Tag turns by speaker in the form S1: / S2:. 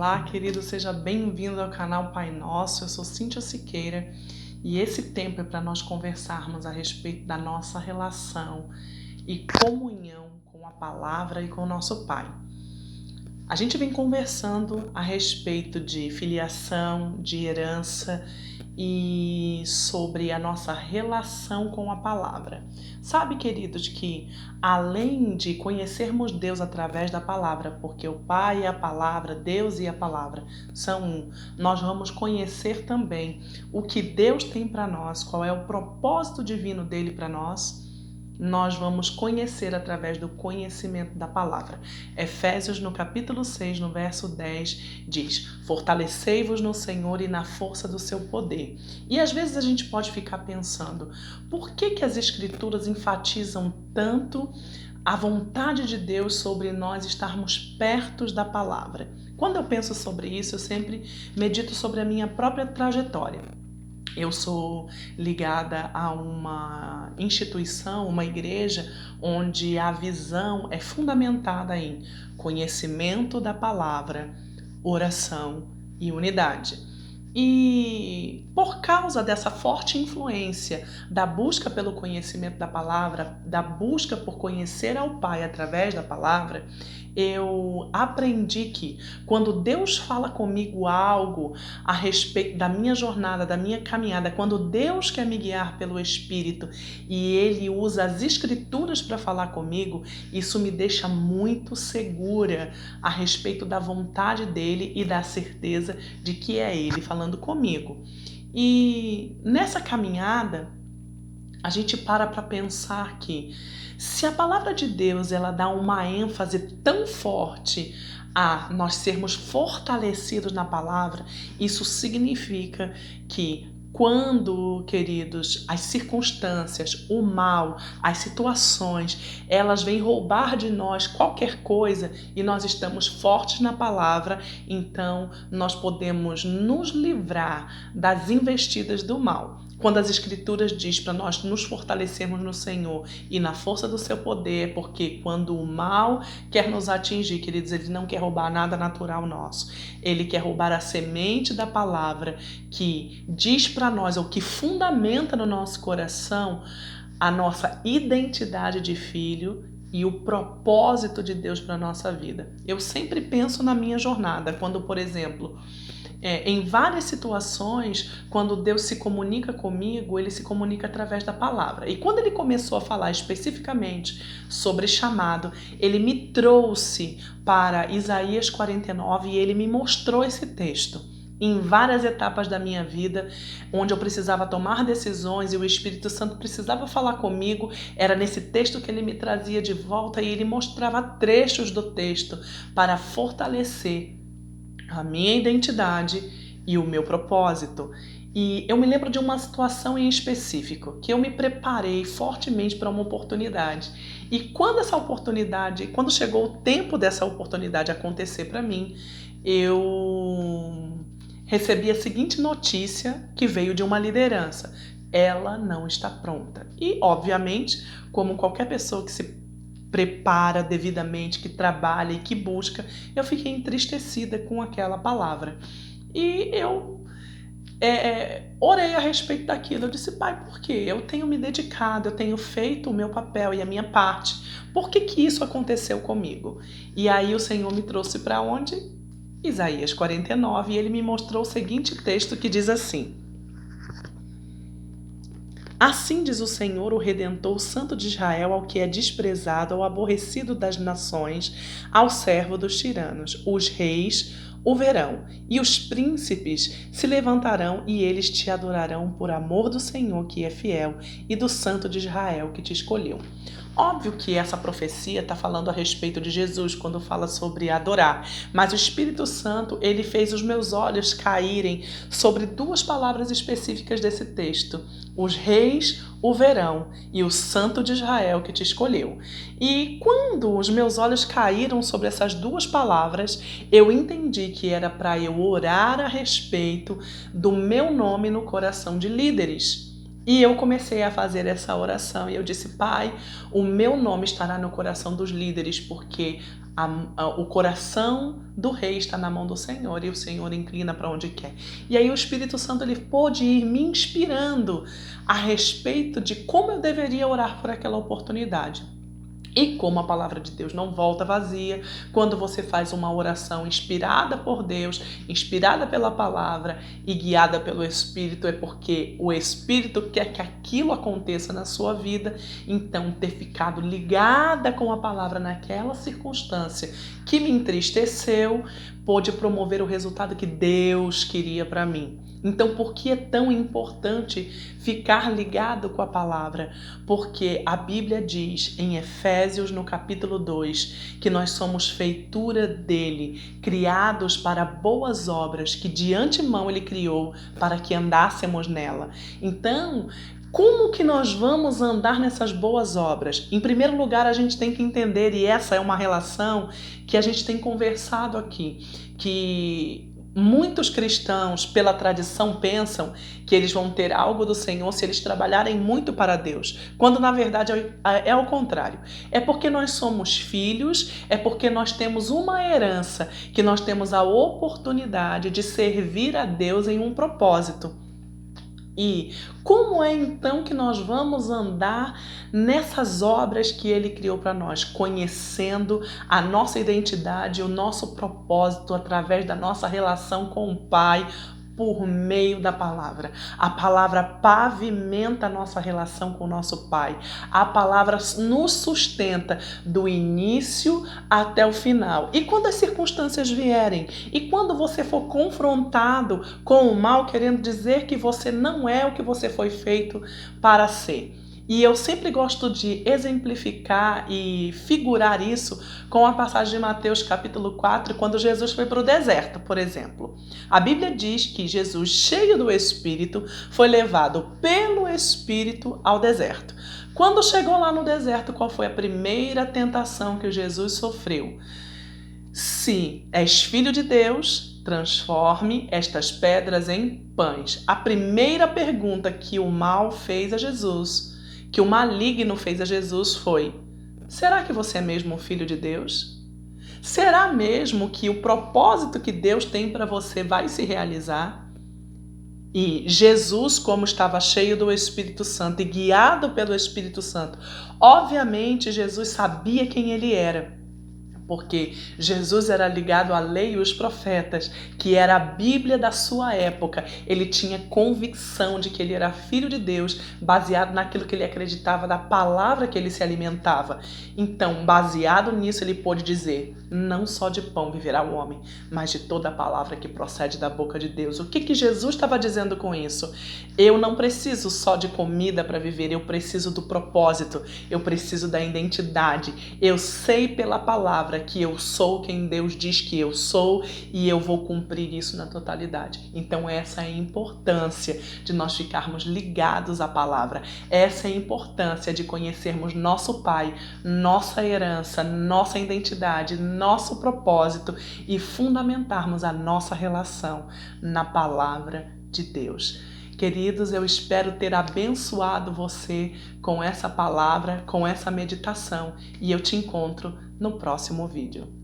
S1: Olá, querido, seja bem-vindo ao canal Pai Nosso. Eu sou Cíntia Siqueira e esse tempo é para nós conversarmos a respeito da nossa relação e comunhão com a palavra e com o nosso Pai. A gente vem conversando a respeito de filiação, de herança e sobre a nossa relação com a palavra. Sabe, queridos, que além de conhecermos Deus através da palavra, porque o Pai e a palavra, Deus e a palavra são um, nós vamos conhecer também o que Deus tem para nós, qual é o propósito divino dele para nós. Nós vamos conhecer através do conhecimento da palavra. Efésios, no capítulo 6, no verso 10, diz: fortalecei-vos no Senhor e na força do seu poder. E às vezes a gente pode ficar pensando, por que as Escrituras enfatizam tanto a vontade de Deus sobre nós estarmos perto da palavra? Quando eu penso sobre isso, eu sempre medito sobre a minha própria trajetória. Eu sou ligada a uma instituição, uma igreja, onde a visão é fundamentada em conhecimento da palavra, oração e unidade. E por causa dessa forte influência da busca pelo conhecimento da palavra, da busca por conhecer ao Pai através da palavra, eu aprendi que quando Deus fala comigo algo a respeito da minha jornada, da minha caminhada, quando Deus quer me guiar pelo Espírito e Ele usa as Escrituras para falar comigo, isso me deixa muito segura a respeito da vontade dEle e da certeza de que é Ele falando comigo. E nessa caminhada, a gente para pensar que se a palavra de Deus ela dá uma ênfase tão forte a nós sermos fortalecidos na palavra, isso significa que quando, queridos, as circunstâncias, o mal, as situações, elas vêm roubar de nós qualquer coisa e nós estamos fortes na palavra, então nós podemos nos livrar das investidas do mal. Quando as Escrituras diz para nós nos fortalecermos no Senhor e na força do seu poder, porque quando o mal quer nos atingir, queridos, ele não quer roubar nada natural nosso. Ele quer roubar a semente da palavra que diz para nós, ou que fundamenta no nosso coração a nossa identidade de filho e o propósito de Deus para a nossa vida. Eu sempre penso na minha jornada, quando, por exemplo, em várias situações, quando Deus se comunica comigo, Ele se comunica através da palavra. E quando Ele começou a falar especificamente sobre chamado, Ele me trouxe para Isaías 49 e Ele me mostrou esse texto. Em várias etapas da minha vida, onde eu precisava tomar decisões e o Espírito Santo precisava falar comigo, era nesse texto que ele me trazia de volta e ele mostrava trechos do texto para fortalecer a minha identidade e o meu propósito. E eu me lembro de uma situação em específico, que eu me preparei fortemente para uma oportunidade. E quando chegou o tempo dessa oportunidade acontecer para mim, eu recebi a seguinte notícia que veio de uma liderança: ela não está pronta. E, obviamente, como qualquer pessoa que se prepara devidamente, que trabalha e que busca, eu fiquei entristecida com aquela palavra. E eu orei a respeito daquilo. Eu disse: Pai, por quê? Eu tenho me dedicado, eu tenho feito o meu papel e a minha parte. Por que isso aconteceu comigo? E aí o Senhor me trouxe para onde? Isaías 49, e ele me mostrou o seguinte texto que diz assim: assim diz o Senhor, o Redentor, o Santo de Israel, ao que é desprezado, ao aborrecido das nações, ao servo dos tiranos. Os reis o verão, e os príncipes se levantarão, e eles te adorarão por amor do Senhor, que é fiel, e do Santo de Israel, que te escolheu. Óbvio que essa profecia está falando a respeito de Jesus quando fala sobre adorar, mas o Espírito Santo, ele fez os meus olhos caírem sobre duas palavras específicas desse texto: os reis o verão e o Santo de Israel que te escolheu. E quando os meus olhos caíram sobre essas duas palavras, eu entendi que era para eu orar a respeito do meu nome no coração de líderes. E eu comecei a fazer essa oração e eu disse: Pai, o meu nome estará no coração dos líderes, porque O coração do rei está na mão do Senhor e o Senhor inclina para onde quer. E aí o Espírito Santo ele pôde ir me inspirando a respeito de como eu deveria orar por aquela oportunidade. E como a palavra de Deus não volta vazia, quando você faz uma oração inspirada por Deus, inspirada pela palavra e guiada pelo Espírito, é porque o Espírito quer que aquilo aconteça na sua vida. Então, ter ficado ligada com a palavra naquela circunstância que me entristeceu, pôde promover o resultado que Deus queria para mim. Então, por que é tão importante ficar ligado com a palavra? Porque a Bíblia diz em Efésios, no capítulo 2, que nós somos feitura dele, criados para boas obras, que de antemão ele criou para que andássemos nela. Então, como que nós vamos andar nessas boas obras? Em primeiro lugar, a gente tem que entender, e essa é uma relação que a gente tem conversado aqui, que muitos cristãos, pela tradição, pensam que eles vão ter algo do Senhor se eles trabalharem muito para Deus, quando na verdade é ao contrário. É porque nós somos filhos, é porque nós temos uma herança, que nós temos a oportunidade de servir a Deus em um propósito. E como é então que nós vamos andar nessas obras que ele criou para nós? Conhecendo a nossa identidade, o nosso propósito através da nossa relação com o Pai, por meio da palavra. A palavra pavimenta a nossa relação com o nosso Pai. A palavra nos sustenta do início até o final. E quando as circunstâncias vierem, e quando você for confrontado com o mal, querendo dizer que você não é o que você foi feito para ser. E eu sempre gosto de exemplificar e figurar isso com a passagem de Mateus capítulo 4, quando Jesus foi para o deserto, por exemplo. A Bíblia diz que Jesus, cheio do Espírito, foi levado pelo Espírito ao deserto. Quando chegou lá no deserto, qual foi a primeira tentação que Jesus sofreu? Se és filho de Deus, transforme estas pedras em pães. A primeira pergunta que o mal fez a Jesus, que o maligno fez a Jesus foi: será que você é mesmo um filho de Deus? Será mesmo que o propósito que Deus tem para você vai se realizar? E Jesus, como estava cheio do Espírito Santo e guiado pelo Espírito Santo, obviamente Jesus sabia quem ele era. Porque Jesus era ligado à lei e os profetas, que era a Bíblia da sua época. Ele tinha convicção de que ele era filho de Deus, baseado naquilo que ele acreditava, da palavra que ele se alimentava. Então, baseado nisso, ele pôde dizer: não só de pão viverá o homem, mas de toda a palavra que procede da boca de Deus. O que Jesus estava dizendo com isso? Eu não preciso só de comida para viver, eu preciso do propósito, eu preciso da identidade. Eu sei pela palavra que eu sou quem Deus diz que eu sou e eu vou cumprir isso na totalidade. Então essa é a importância de nós ficarmos ligados à palavra. Essa é a importância de conhecermos nosso Pai, nossa herança, nossa identidade, nosso propósito e fundamentarmos a nossa relação na palavra de Deus. Queridos, eu espero ter abençoado você com essa palavra, com essa meditação, e eu te encontro no próximo vídeo.